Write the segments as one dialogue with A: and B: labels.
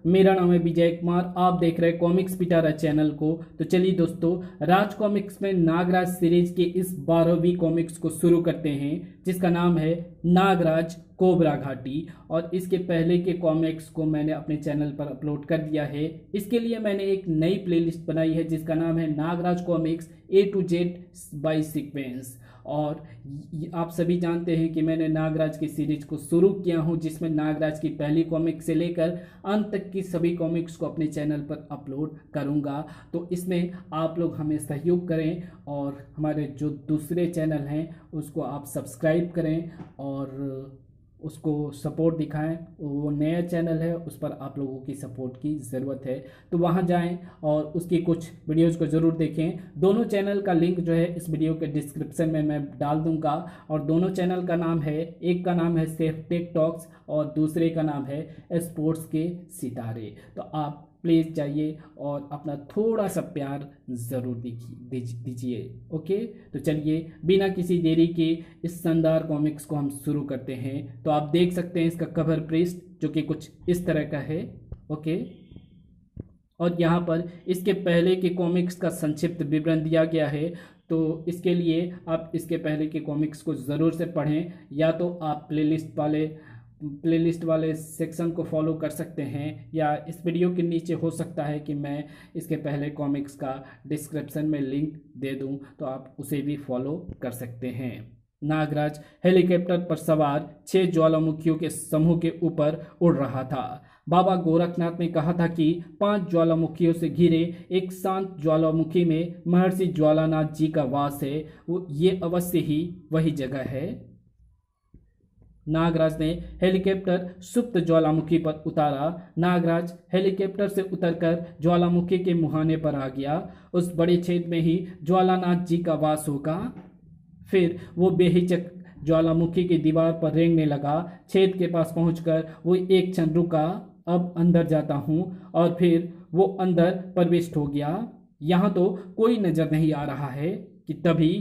A: मेरा नाम है विजय कुमार। आप देख रहे हैं कॉमिक्स पिटारा चैनल को। तो चलिए दोस्तों, राज कॉमिक्स में नागराज सीरीज के इस 12वीं कॉमिक्स को शुरू करते हैं, जिसका नाम है नागराज कोबरा घाटी। और इसके पहले के कॉमिक्स को मैंने अपने चैनल पर अपलोड कर दिया है। इसके लिए मैंने एक नई प्लेलिस्ट बनाई है जिसका नाम है Nagraj comics A to Z by sequence. और आप सभी जानते हैं कि मैंने नागराज की सीरीज को शुरू किया हूं, जिसमें नागराज की पहली कॉमिक से लेकर अंत तक की सभी कॉमिक्स को अपने चैनल पर अपलोड करूंगा। तो इसमें आप लोग हमें सहयोग करें और हमारे जो दूसरे चैनल हैं उसको आप सब्सक्राइब करें और उसको सपोर्ट दिखाएं। वो नया चैनल है, उस पर आप लोगों की सपोर्ट की ज़रूरत है, तो वहां जाएं और उसकी कुछ वीडियोस को ज़रूर देखें। दोनों चैनल का लिंक जो है इस वीडियो के डिस्क्रिप्शन में मैं डाल दूंगा। और दोनों चैनल का नाम है, एक का नाम है सेफ टेक टॉक्स और दूसरे का नाम है स्पोर्ट्स के सितारे। तो आप प्लीज़ जाइए और अपना थोड़ा सा प्यार ज़रूर दीजिए। ओके, तो चलिए बिना किसी देरी के इस शानदार कॉमिक्स को हम शुरू करते हैं। तो आप देख सकते हैं इसका कवर पृष्ठ जो कि कुछ इस तरह का है। ओके, और यहाँ पर इसके पहले के कॉमिक्स का संक्षिप्त विवरण दिया गया है। तो इसके लिए आप इसके पहले के कॉमिक्स को ज़रूर से पढ़ें, या तो आप प्लेलिस्ट वाले सेक्शन को फॉलो कर सकते हैं, या इस वीडियो के नीचे हो सकता है कि मैं इसके पहले कॉमिक्स का डिस्क्रिप्शन में लिंक दे दूं, तो आप उसे भी फॉलो कर सकते हैं। नागराज हेलीकॉप्टर पर सवार 6 ज्वालामुखियों के समूह के ऊपर उड़ रहा था। बाबा गोरखनाथ ने कहा था कि 5 ज्वालामुखियों से घिरे एक शांत ज्वालामुखी में महर्षि ज्वालानाथ जी का वास है। ये अवश्य ही वही जगह है। नागराज ने हेलीकॉप्टर सुप्त ज्वालामुखी पर उतारा। नागराज हेलीकॉप्टर से उतरकर ज्वालामुखी के मुहाने पर आ गया। उस बड़े छेद में ही ज्वालानाथ जी का वास होगा। फिर वो बेहिचक ज्वालामुखी की दीवार पर रेंगने लगा। छेद के पास पहुंचकर वो एक क्षण रुका। अब अंदर जाता हूं। और फिर वो अंदर प्रविष्ट हो गया। यहां तो कोई नजर नहीं आ रहा है कि तभी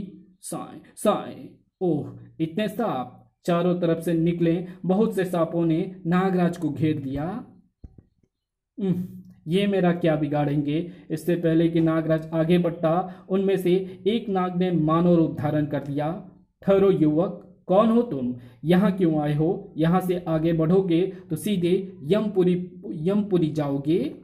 A: साए साए, ओह, इतने सांप चारों तरफ से निकले। बहुत से सांपों ने नागराज को घेर दिया। ये मेरा क्या बिगाड़ेंगे। इससे पहले कि नागराज आगे बढ़ता, उनमें से एक नाग ने मानव रूप धारण कर लिया। ठहरो युवक, कौन हो तुम? यहाँ क्यों आए हो? यहाँ से आगे बढ़ोगे तो सीधे यमपुरी जाओगे।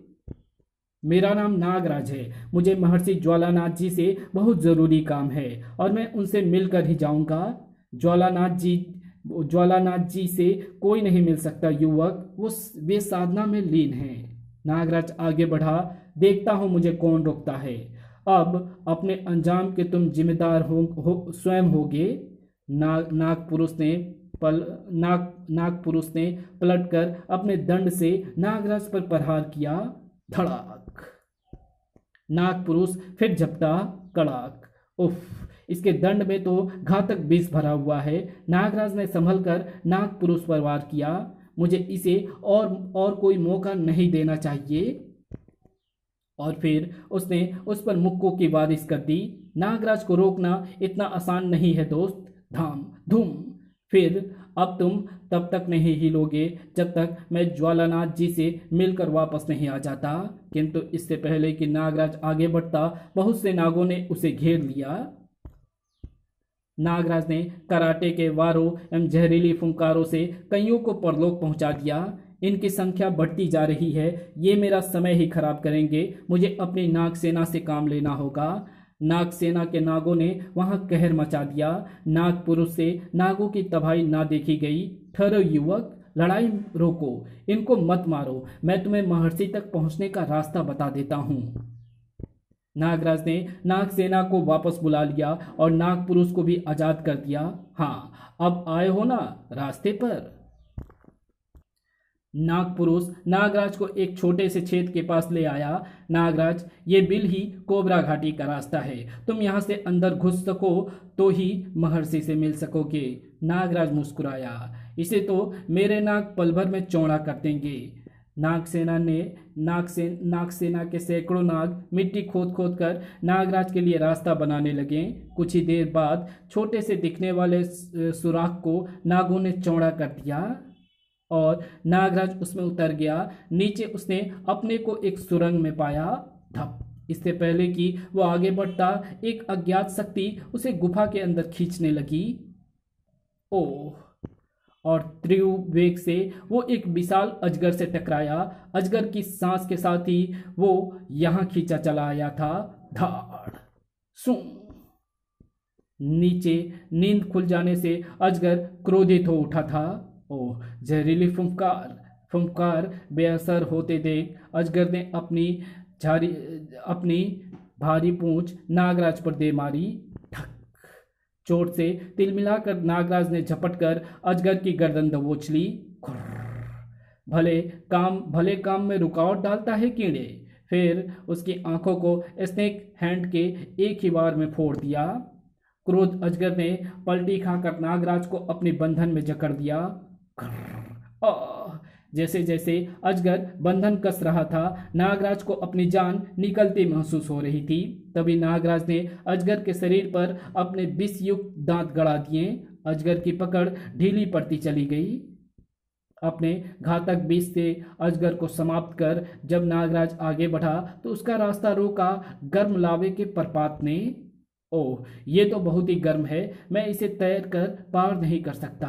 A: मेरा नाम नागराज है। मुझे महर्षि ज्वालानाथ जी से बहुत जरूरी काम है और मैं उनसे मिलकर ही जाऊंगा। ज्वालानाथ जी से कोई नहीं मिल सकता युवक, वे साधना में लीन हैं। नागराज आगे बढ़ा। देखता हूं मुझे कौन रोकता है। अब अपने अंजाम के तुम जिम्मेदार स्वयं होगे। नाग पुरुष ने पलटकर अपने दंड से नागराज पर प्रहार किया। धड़ाक। नाग पुरुष फिर झपटा। कड़ाक। उफ, इसके दंड में तो घातक विष भरा हुआ है। नागराज ने संभलकर नाग पुरुष पर वार किया। मुझे इसे और कोई मौका नहीं देना चाहिए। और फिर उसने उस पर मुक्कों की बारिश कर दी। नागराज को रोकना इतना आसान नहीं है दोस्त। धाम धूम। फिर अब तुम तब तक नहीं हिलोगे जब तक मैं ज्वालानाथ जी से मिलकर वापस नहीं आ जाता। किंतु इससे पहले कि नागराज आगे बढ़ता, बहुत से नागों ने उसे घेर लिया। नागराज ने कराटे के वारों एवं जहरीली फुंकारों से कईयों को परलोक पहुंचा दिया। इनकी संख्या बढ़ती जा रही है। ये मेरा समय ही खराब करेंगे। मुझे अपनी नाग सेना से काम लेना होगा। नाग सेना के नागों ने वहां कहर मचा दिया। नाग पुरुष से नागों की तबाही ना देखी गई। ठहरो युवक, लड़ाई रोको, इनको मत मारो। मैं तुम्हें महर्षि तक पहुंचने का रास्ता बता देता हूं। नागराज ने नाग सेना को वापस बुला लिया और नाग पुरुष को भी आजाद कर दिया। हाँ, अब आए हो ना रास्ते पर। नाग पुरुष नागराज को एक छोटे से छेद के पास ले आया। नागराज, ये बिल ही कोबरा घाटी का रास्ता है। तुम यहाँ से अंदर घुस सको तो ही महर्षि से मिल सकोगे। नागराज मुस्कुराया। इसे तो मेरे नाग पल भर में चौड़ा कर देंगे। नाग सेना के सैकड़ों नाग मिट्टी खोद खोद कर नागराज के लिए रास्ता बनाने लगे। कुछ ही देर बाद छोटे से दिखने वाले सुराख को नागों ने चौड़ा कर दिया। और नागराज उसमें उतर गया। नीचे उसने अपने को एक सुरंग में पाया। धप। इससे पहले कि वो आगे बढ़ता, एक अज्ञात शक्ति उसे गुफा के अंदर खींचने लगी। ओह। और तीव्र वेग से वो एक विशाल अजगर से टकराया। अजगर की सांस के साथ ही वो यहां खींचा चला आया था। धाड़। सू। नीचे नींद खुल जाने से अजगर क्रोधित हो उठा था। ओह। जहरीली फुंकार फुंकार बेअसर होते देख अजगर ने अपनी भारी पूंछ नागराज पर दे मारी। ठक। चोट से तिलमिलाकर नागराज ने झपट कर अजगर की गर्दन दबोच ली। भले काम में रुकावट डालता है कीड़े। फिर उसकी आंखों को स्नेक हैंड के एक ही बार में फोड़ दिया। क्रोध अजगर ने पलटी खाकर नागराज को अपने बंधन में जकड़ दिया। जैसे जैसे अजगर बंधन कस रहा था, नागराज को अपनी जान निकलती महसूस हो रही थी। तभी नागराज ने अजगर के शरीर पर अपने विषयुक्त दांत गड़ा दिए। अजगर की पकड़ ढीली पड़ती चली गई। अपने घातक विष से अजगर को समाप्त कर जब नागराज आगे बढ़ा तो उसका रास्ता रोका गर्म लावे के प्रपात ने। ओह, ये तो बहुत ही गर्म है, मैं इसे तैर कर पार नहीं कर सकता।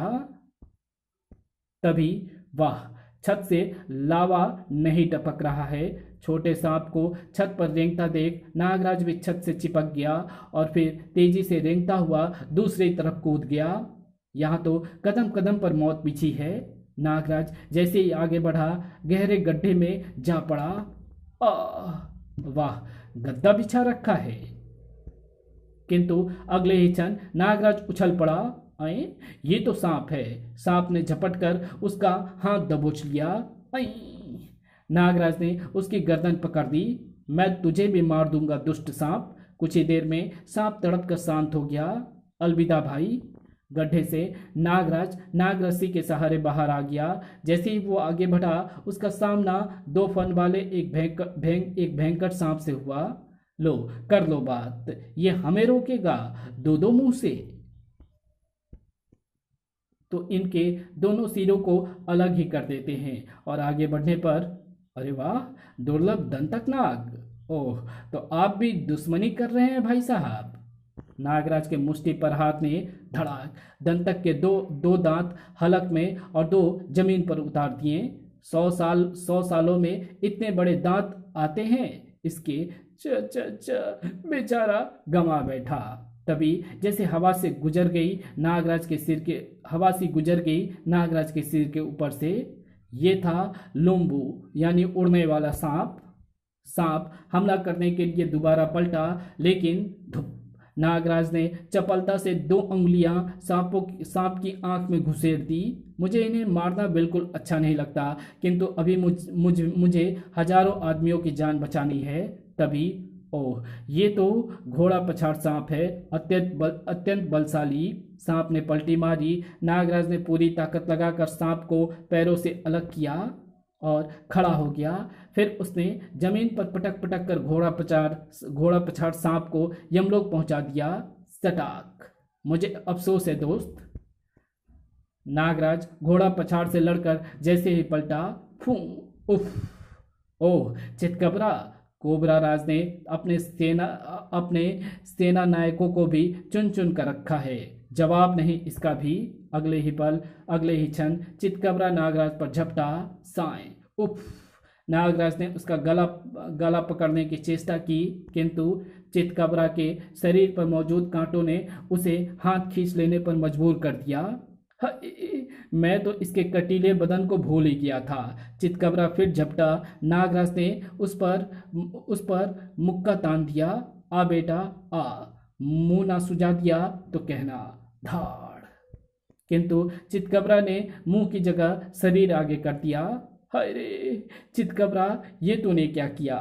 A: तभी वाह, छत से लावा नहीं टपक रहा है। छोटे सांप को छत पर रेंगता देख नागराज भी छत से चिपक गया और फिर तेजी से रेंगता हुआ दूसरी तरफ कूद गया। यहाँ तो कदम कदम पर मौत बिछी है। नागराज जैसे ही आगे बढ़ा गहरे गड्ढे में जा पड़ा। वाह, गद्दा बिछा रखा है। किंतु अगले ही क्षण नागराज उछल पड़ा। ये तो सांप है। सांप ने झपट कर उसका हाथ दबोच लिया। नागराज ने उसकी गर्दन पकड़ दी। मैं तुझे भी मार दूंगा दुष्ट सांप। कुछ ही देर में सांप तड़प कर शांत हो गया। अलविदा भाई। गड्ढे से नागराज नागरस्सी के सहारे बाहर आ गया। जैसे ही वो आगे बढ़ा उसका सामना 2 फन वाले एक भयंकर सांप से हुआ। लो, कर लो बात, ये हमें रोकेगा दो मुंह से। तो इनके दोनों सिरों को अलग ही कर देते हैं और आगे बढ़ने पर अरे वाह, दुर्लभ दंतक नाग। ओह, तो आप भी दुश्मनी कर रहे हैं भाई साहब। नागराज के मुष्टि पर हाथ ने धड़ाक दंतक के दो दांत हलक में और 2 जमीन पर उतार दिए। 100 सालों में इतने बड़े दांत आते हैं इसके। बेचारा गंवा बैठा। तभी जैसे हवा सी गुजर गई नागराज के सिर के ऊपर से। ये था लोम्बू, यानी उड़ने वाला सांप हमला करने के लिए दोबारा पलटा, लेकिन धुप। नागराज ने चपलता से 2 उंगलियां सांप की आंख में घुसेड़ दी। मुझे इन्हें मारना बिल्कुल अच्छा नहीं लगता, किंतु अभी मुझे हजारों आदमियों की जान बचानी है। तभी ओह, ये तो घोड़ा पछाड़ सांप है, अत्यंत बलशाली। सांप ने पलटी मारी। नागराज ने पूरी ताकत लगाकर सांप को पैरों से अलग किया और खड़ा हो गया। फिर उसने जमीन पर पटक पटक कर घोड़ा पछाड़ सांप को यमलोक पहुंचा दिया। सटाक। मुझे अफसोस है दोस्त। नागराज घोड़ा पछाड़ से लड़कर जैसे ही पलटा, फू, उफ। ओह, चितकबरा। कोबरा राज ने अपने सेना नायकों को भी चुन चुन कर रखा है। जवाब नहीं इसका भी। अगले ही क्षण चितकबरा नागराज पर झपटा। साएं। उफ। नागराज ने उसका गला पकड़ने की चेष्टा की, किंतु चितकबरा के शरीर पर मौजूद कांटों ने उसे हाथ खींच लेने पर मजबूर कर दिया। मैं तो इसके कटीले बदन को भूल ही गया था। चितकबरा फिर झपटा। नागराज ने उस पर मुक्का तान दिया। आ बेटा आ, मुंह ना सुझा दिया तो कहना। धाड़। किंतु चितकबरा ने मुंह की जगह शरीर आगे कर दिया। हाय रे चितकबरा, ये तूने क्या किया?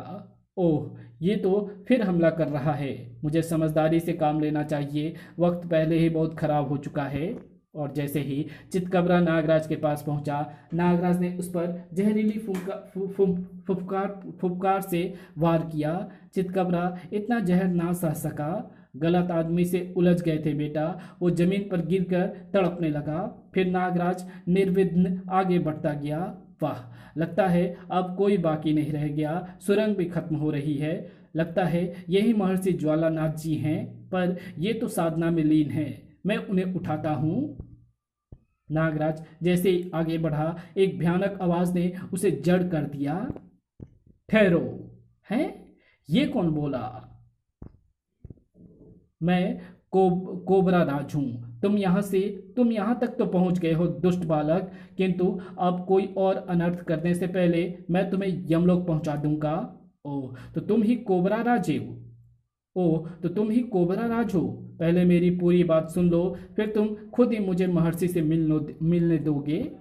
A: ओह, ये तो फिर हमला कर रहा है। मुझे समझदारी से काम लेना चाहिए, वक्त पहले ही बहुत खराब हो चुका है। और जैसे ही चितकबरा नागराज के पास पहुंचा, नागराज ने उस पर जहरीली फुफकार से वार किया। चितकबरा इतना जहर ना सह सका। गलत आदमी से उलझ गए थे बेटा। वो जमीन पर गिरकर तड़पने लगा। फिर नागराज निर्विघ्न आगे बढ़ता गया। वाह, लगता है अब कोई बाकी नहीं रह गया। सुरंग भी खत्म हो रही है। लगता है यही महर्षि ज्वालानाथ जी हैं, पर ये तो साधना में लीन है। मैं उन्हें उठाता हूँ। नागराज जैसे ही आगे बढ़ा, एक भयानक आवाज ने उसे जड़ कर दिया। ठहरो, हैं? ये कौन बोला? मैं कोबरा राज हूं। तुम यहां तक तो पहुंच गए हो दुष्ट बालक, किंतु अब कोई और अनर्थ करने से पहले मैं तुम्हें यमलोक पहुंचा दूंगा। ओह, तो तुम ही कोबरा राज हो। ओह, तो तुम ही कोबरा राज हो। पहले मेरी पूरी बात सुन लो, फिर तुम खुद ही मुझे महर्षि से मिलने दोगे।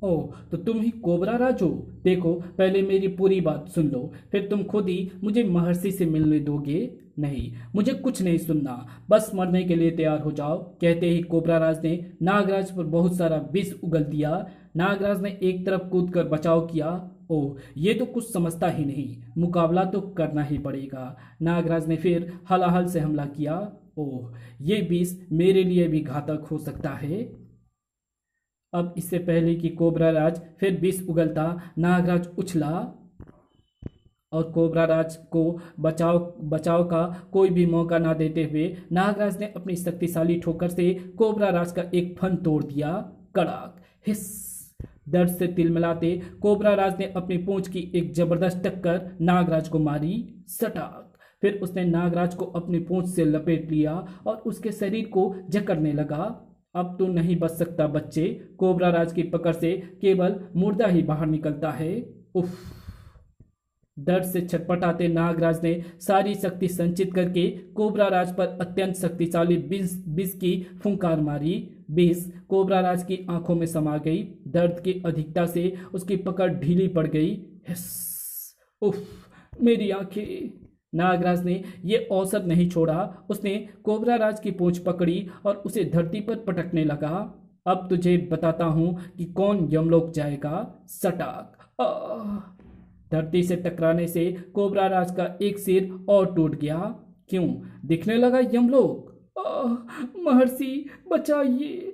A: ओह, तो तुम ही कोबरा राज हो। देखो, पहले मेरी पूरी बात सुन लो, फिर तुम खुद ही मुझे महर्षि से मिलने दोगे। नहीं, मुझे कुछ नहीं सुनना, बस मरने के लिए तैयार हो जाओ। कहते ही कोबरा राज ने नागराज पर बहुत सारा विष उगल दिया। नागराज ने एक तरफ कूदकर बचाव किया। ओह, ये तो कुछ समझता ही नहीं, मुकाबला तो करना ही पड़ेगा। नागराज ने फिर हलाहल से हमला किया। ओह, ये विष मेरे लिए भी घातक हो सकता है। अब इससे पहले कि कोबरा राज फिर विष उगलता, नागराज उछला और कोबरा राज को बचाव का कोई भी मौका ना देते हुए नागराज ने अपनी शक्तिशाली ठोकर से कोबरा राज का एक फन तोड़ दिया। कड़ाक, हिस। दर्द से तिलमिलाते कोबरा राज ने अपनी पूंछ की एक जबरदस्त टक्कर नागराज को मारी। सटाक। फिर उसने नागराज को अपनी पूंछ से लपेट लिया और उसके शरीर को जकड़ने लगा। अब तू नहीं बच सकता बच्चे। कोबरा राज की पकड़ से केवल मुर्दा ही बाहर निकलता है। उफ। दर्द से छटपटाते नागराज ने सारी शक्ति संचित करके कोबरा राज पर अत्यंत शक्तिशाली विष की फुंकार मारी। विष कोबरा राज की आंखों में समा गई। दर्द की अधिकता से उसकी पकड़ ढीली पड़ गई। हिस। उफ, मेरी आंखें। नागराज ने ये अवसर नहीं छोड़ा। उसने कोबरा राज की पूंछ पकड़ी और उसे धरती पर पटकने लगा। अब तुझे बताता हूं कि कौन यमलोक जाएगा। सटाक। धरती से टकराने से कोबरा राज का एक सिर और टूट गया। क्यों? दिखने लगा यमलोक। महर्षि बचाइए।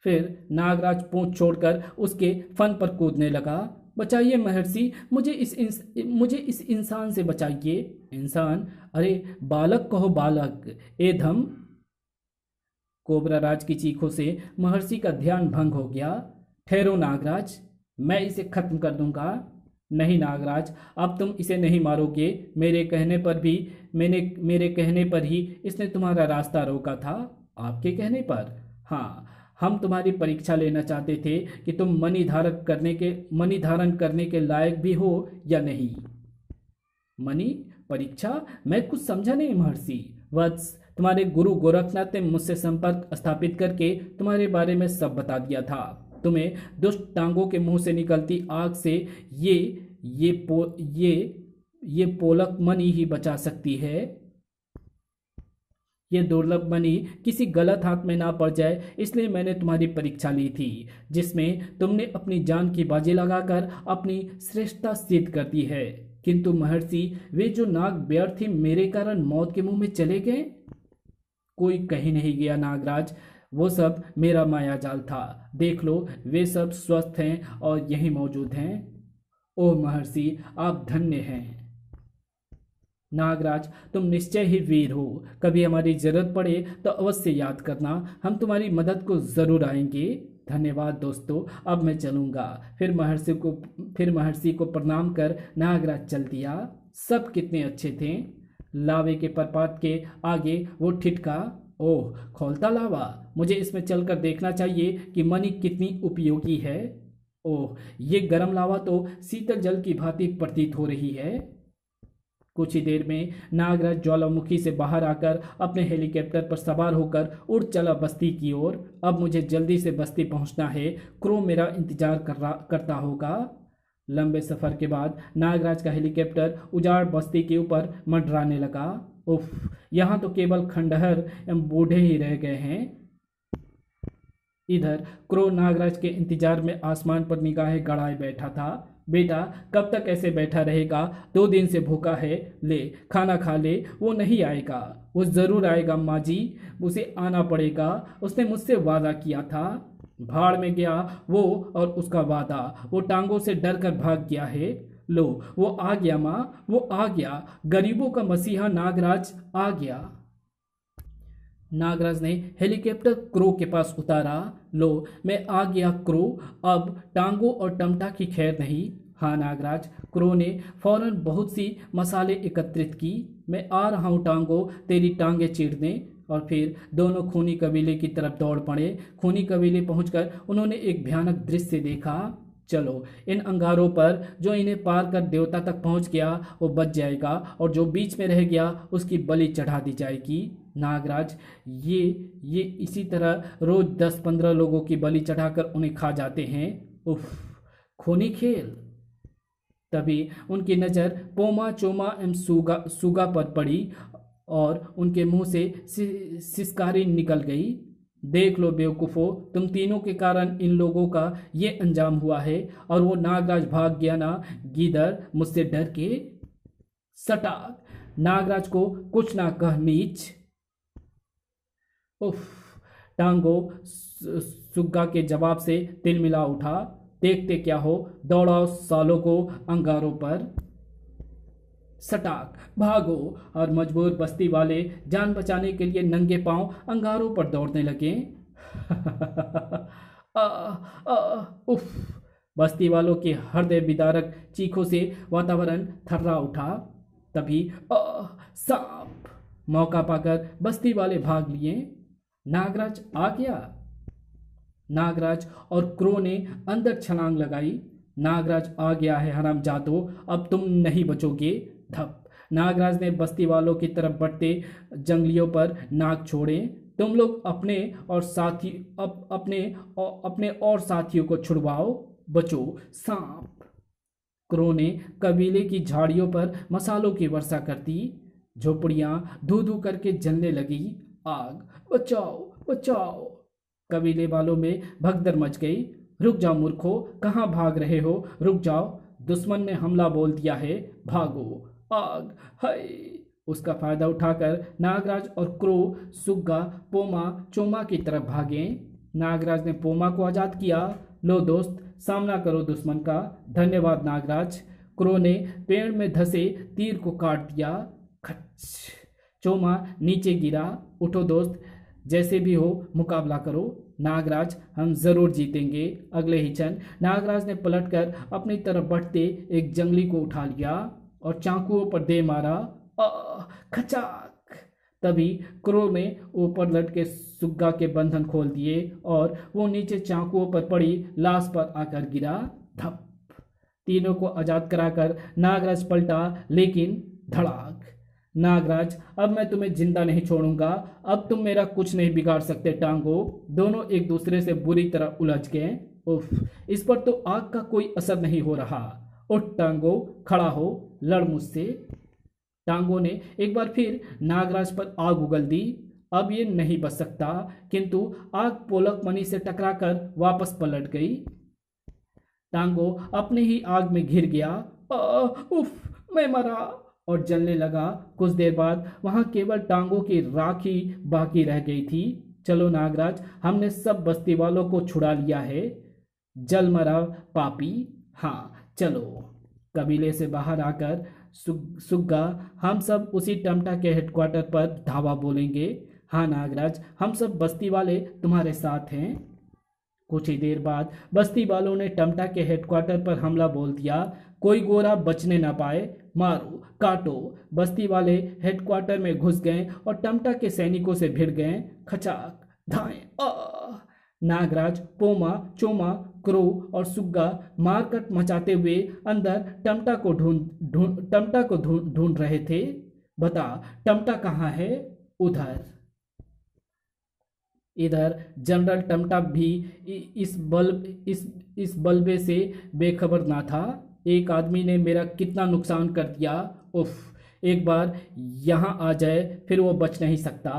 A: फिर नागराज पूंछ छोड़कर उसके फन पर कूदने लगा। बचाइए महर्षि, मुझे इस इंसान से बचाइए। इंसान? अरे बालक कहो बालक। ए धम। कोबरा राज की चीखों से महर्षि का ध्यान भंग हो गया। ठहरो नागराज, मैं इसे खत्म कर दूंगा। नहीं नागराज, अब तुम इसे नहीं मारोगे। मेरे कहने पर ही इसने तुम्हारा रास्ता रोका था। आपके कहने पर? हाँ, हम तुम्हारी परीक्षा लेना चाहते थे कि तुम मणि धारण करने के लायक भी हो या नहीं। मणि परीक्षा? मैं कुछ समझा नहीं महर्षि। वत्स, तुम्हारे गुरु गोरखनाथ ने मुझसे संपर्क स्थापित करके तुम्हारे बारे में सब बता दिया था। तुम्हें दुष्ट टांगों के मुंह से निकलती आग से ये पोलक मणि ही बचा सकती है। ये दुर्लभ मणि किसी गलत हाथ में ना पड़ जाए, इसलिए मैंने तुम्हारी परीक्षा ली थी, जिसमें तुमने अपनी जान की बाजी लगाकर अपनी श्रेष्ठता सिद्ध कर दी है। किंतु महर्षि, वे जो नाग व्यर्थ ही मेरे कारण मौत के मुंह में चले गए। कोई कहीं नहीं गया नागराज, वो सब मेरा मायाजाल था। देख लो, वे सब स्वस्थ हैं और यहीं मौजूद हैं। ओह महर्षि, आप धन्य हैं। नागराज, तुम निश्चय ही वीर हो। कभी हमारी जरूरत पड़े तो अवश्य याद करना, हम तुम्हारी मदद को जरूर आएंगे। धन्यवाद दोस्तों, अब मैं चलूंगा। फिर महर्षि को प्रणाम कर नागराज चल दिया। सब कितने अच्छे थे। लावे के प्रपात के आगे वो ठिठका। ओह, खौलता लावा। मुझे इसमें चलकर देखना चाहिए कि मणि कितनी उपयोगी है। ओह, ये गर्म लावा तो शीतल जल की भांति प्रतीत हो रही है। कुछ ही देर में नागराज ज्वालामुखी से बाहर आकर अपने हेलीकॉप्टर पर सवार होकर उड़ चला बस्ती की ओर। अब मुझे जल्दी से बस्ती पहुंचना है। क्रो मेरा इंतजार करता होगा। लंबे सफर के बाद नागराज का हेलीकॉप्टर उजाड़ बस्ती के ऊपर मंडराने लगा। उफ, यहाँ तो केवल खंडहर एवं बूढ़े ही रह गए हैं। इधर क्रो नागराज के इंतजार में आसमान पर निगाहें गड़ाए बैठा था। बेटा कब तक ऐसे बैठा रहेगा? 2 दिन से भूखा है, ले खाना खा ले। वो नहीं आएगा। वो जरूर आएगा माँ जी, उसे आना पड़ेगा, उसने मुझसे वादा किया था। भाड़ में गया वो और उसका वादा। वो टांगों से डर कर भाग गया है। लो वो आ गया माँ, वो आ गया, गरीबों का मसीहा नागराज आ गया। नागराज ने हेलीकॉप्टर क्रो के पास उतारा। लो मैं आ गया क्रो, अब टांगों और टमटा की खैर नहीं। हाँ नागराज, क्रो ने फौरन बहुत सी मसाले एकत्रित की। मैं आ रहा हूँ टांगों, तेरी टांगें चीरने। और फिर दोनों खूनी कबीले की तरफ दौड़ पड़े। खूनी कबीले पहुंचकर उन्होंने एक भयानक दृश्य देखा। चलो इन अंगारों पर, जो इन्हें पार कर देवता तक पहुंच गया वो बच जाएगा, और जो बीच में रह गया उसकी बलि चढ़ा दी जाएगी। नागराज, ये इसी तरह रोज 10-15 लोगों की बलि चढ़ाकर उन्हें खा जाते हैं। उफ, खूनी खेल। तभी उनकी नज़र पोमा चोमा एवं सुगा पर पड़ी और उनके मुंह से सिसकारी निकल गई। देख लो बेवकूफ़ो, तुम तीनों के कारण इन लोगों का ये अंजाम हुआ है। और वो नागराज भाग गया ना गीदड़, मुझसे डर के। सटाक, नागराज को कुछ ना कह नीच। उफ, टांगो सुग्गा के जवाब से तिलमिला उठा। देखते क्या हो, दौड़ाओ सालों को अंगारों पर। सटाक भागो। और मजबूर बस्ती वाले जान बचाने के लिए नंगे पांव अंगारों पर दौड़ने लगे। आ, उफ, बस्ती वालों के हृदय विदारक चीखों से वातावरण थर्रा उठा। तभी सांप। मौका पाकर बस्ती वाले भाग लिए। नागराज आ गया। नागराज और क्रो ने अंदर छलांग लगाई। नागराज आ गया है हरामजादो, अब तुम नहीं बचोगे। धप, नागराज ने बस्ती वालों की तरफ बढ़ते जंगलियों पर नाक छोड़े। तुम लोग अपने और साथियों को छुड़वाओ, बचो सांप। क्रो ने कबीले की झाड़ियों पर मसालों की वर्षा कर दी। झोपड़ियां धू धू करके जलने लगी। आग, बचाओ बचाओ। कबीले वालों में भगदड़ मच गई। रुक जाओ मूर्खों, कहाँ भाग रहे हो? रुक जाओ, दुश्मन ने हमला बोल दिया है, भागो। आग, हाय। उसका फायदा उठाकर नागराज और क्रो सुग्गा पोमा चोमा की तरफ भागे। नागराज ने पोमा को आजाद किया। लो दोस्त, सामना करो दुश्मन का। धन्यवाद नागराज। क्रो ने पेड़ में धंसे तीर को काट दिया। खच, चोमा नीचे गिरा। उठो दोस्त, जैसे भी हो मुकाबला करो। नागराज, हम जरूर जीतेंगे। अगले ही क्षण नागराज ने पलटकर अपनी तरफ बढ़ते एक जंगली को उठा लिया और चाकुओं पर दे मारा। खचाक। तभी क्रो ने ऊपर लटके सुग्गा के बंधन खोल दिए और वो नीचे चाकुओं पर पड़ी लाश पर आकर गिरा। धप, तीनों को आजाद कराकर नागराज पलटा, लेकिन धड़ाक। नागराज, अब मैं तुम्हें जिंदा नहीं छोड़ूंगा। अब तुम मेरा कुछ नहीं बिगाड़ सकते टांगो। दोनों एक दूसरे से बुरी तरह उलझ गए। उफ, इस पर तो आग का कोई असर नहीं हो रहा। उठ टांगो, खड़ा हो, लड़ मुझसे। टांगो ने एक बार फिर नागराज पर आग उगल दी। अब ये नहीं बच सकता, किंतु आग पोलक मणि से टकराकर वापस पलट गई। टांगो अपने ही आग में घिर गया। उफ, मैं मरा और जलने लगा। कुछ देर बाद वहां केवल टांगों की राख ही बाकी रह गई थी। चलो नागराज, हमने सब बस्ती वालों को छुड़ा लिया है। जल मरा पापी। हाँ चलो। कबीले से बाहर आकर सुग्गा, हम सब उसी टमटा के हेडक्वार्टर पर धावा बोलेंगे। हाँ नागराज, हम सब बस्ती वाले तुम्हारे साथ हैं। कुछ ही देर बाद बस्ती वालों ने टमटा के हेडक्वार्टर पर हमला बोल दिया। कोई गोरा बचने ना पाए, मारो काटो। बस्ती वाले हेडक्वार्टर में घुस गए और टमटा के सैनिकों से भिड़ गए। खचाक, धाएं। नागराज, पोमा चोमा क्रो और सुग्गा मारकट मचाते हुए अंदर टमटा को ढूंढ रहे थे। बता, टमटा कहाँ है? उधर। इधर जनरल टमटा भी इस बल्बे से बेखबर ना था। एक आदमी ने मेरा कितना नुकसान कर दिया। उफ, एक बार यहाँ आ जाए फिर वो बच नहीं सकता।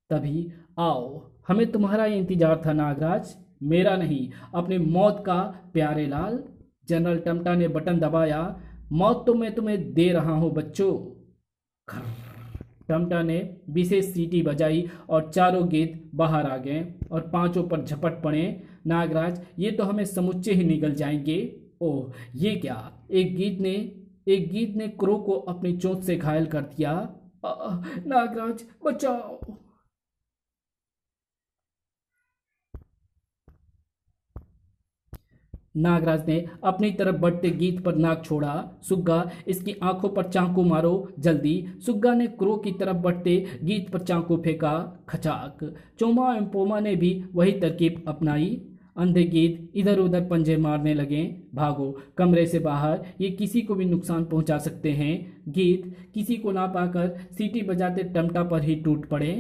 A: तभी आओ, हमें तुम्हारा इंतजार था नागराज। मेरा नहीं, अपनी मौत का प्यारे लाल। जनरल टमटा ने बटन दबाया। मौत तो मैं तुम्हें दे रहा हूं बच्चों। टमटा ने विशेष सीटी बजाई और चारों गेंद बाहर आ गए और पांचों पर झपट पड़े। नागराज, ये तो हमें समुच्चे ही निगल जाएंगे। ओह, ये क्या! एक गीत ने क्रो को अपनी चोंच से घायल कर दिया। नागराज बचाओ! नागराज ने अपनी तरफ बढ़ते गीत पर नाक छोड़ा। सुग्गा, इसकी आंखों पर चाकू मारो जल्दी। सुग्गा ने क्रो की तरफ बढ़ते गीत पर चाकू फेंका। खचाक! चोमा एवं पोमा ने भी वही तरकीब अपनाई। अंधे गीत इधर उधर पंजे मारने लगे। भागो कमरे से बाहर, ये किसी को भी नुकसान पहुंचा सकते हैं। गीत किसी को ना पाकर सीटी बजाते टमटा पर ही टूट पड़े।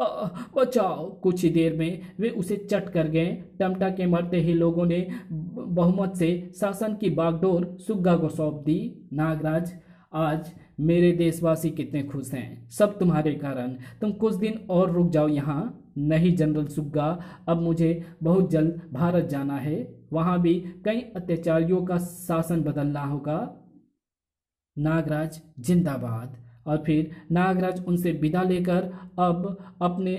A: बचाओ! कुछ ही देर में वे उसे चट कर गए। टमटा के मरते ही लोगों ने बहुमत से शासन की बागडोर सुग्गा को सौंप दी। नागराज, आज मेरे देशवासी कितने खुश हैं, सब तुम्हारे कारण। तुम कुछ दिन और रुक जाओ यहाँ। नहीं जनरल सुग्गा, अब मुझे बहुत जल्द भारत जाना है। वहां भी कई अत्याचारियों का शासन बदलना होगा। नागराज जिंदाबाद। और फिर नागराज उनसे विदा लेकर अपने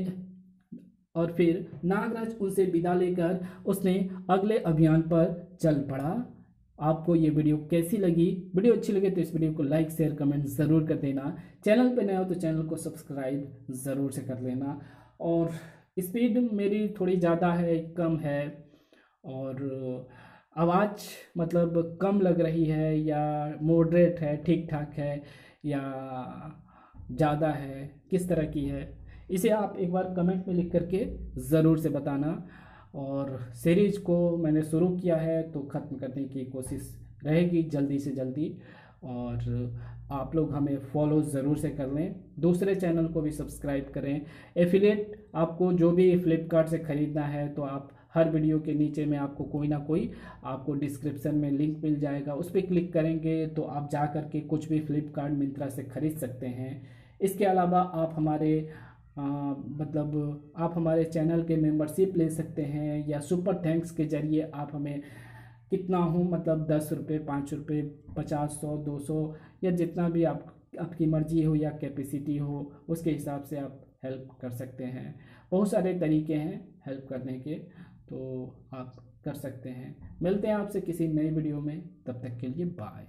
A: और फिर नागराज उनसे विदा लेकर उसने अगले अभियान पर चल पड़ा। आपको ये वीडियो कैसी लगी? वीडियो अच्छी लगे तो इस वीडियो को लाइक शेयर कमेंट ज़रूर कर देना। चैनल पे नए हो तो चैनल को सब्सक्राइब ज़रूर से कर लेना। और स्पीड मेरी थोड़ी ज़्यादा है, कम है, और आवाज़ मतलब कम लग रही है या मॉडरेट है, ठीक ठाक है, या ज़्यादा है, किस तरह की है, इसे आप एक बार कमेंट में लिख करके ज़रूर से बताना। और सीरीज को मैंने शुरू किया है तो ख़त्म करने की कोशिश रहेगी जल्दी से जल्दी। और आप लोग हमें फॉलो ज़रूर से कर लें, दूसरे चैनल को भी सब्सक्राइब करें। एफिलिएट आपको जो भी फ्लिपकार्ट से ख़रीदना है तो आप हर वीडियो के नीचे में आपको कोई ना कोई आपको डिस्क्रिप्शन में लिंक मिल जाएगा, उस पर क्लिक करेंगे तो आप जा कर के कुछ भी फ्लिपकार्ट मिंत्रा से ख़रीद सकते हैं। इसके अलावा आप आप हमारे चैनल के मेंबरशिप ले सकते हैं, या सुपर थैंक्स के जरिए आप हमें कितना हो मतलब 10 रुपये, 5 रुपये, 50, 100, 200 या जितना भी आपकी मर्जी हो या कैपेसिटी हो, उसके हिसाब से आप हेल्प कर सकते हैं। बहुत सारे तरीके हैं हेल्प करने के, तो आप कर सकते हैं। मिलते हैं आपसे किसी नई वीडियो में, तब तक के लिए बाय।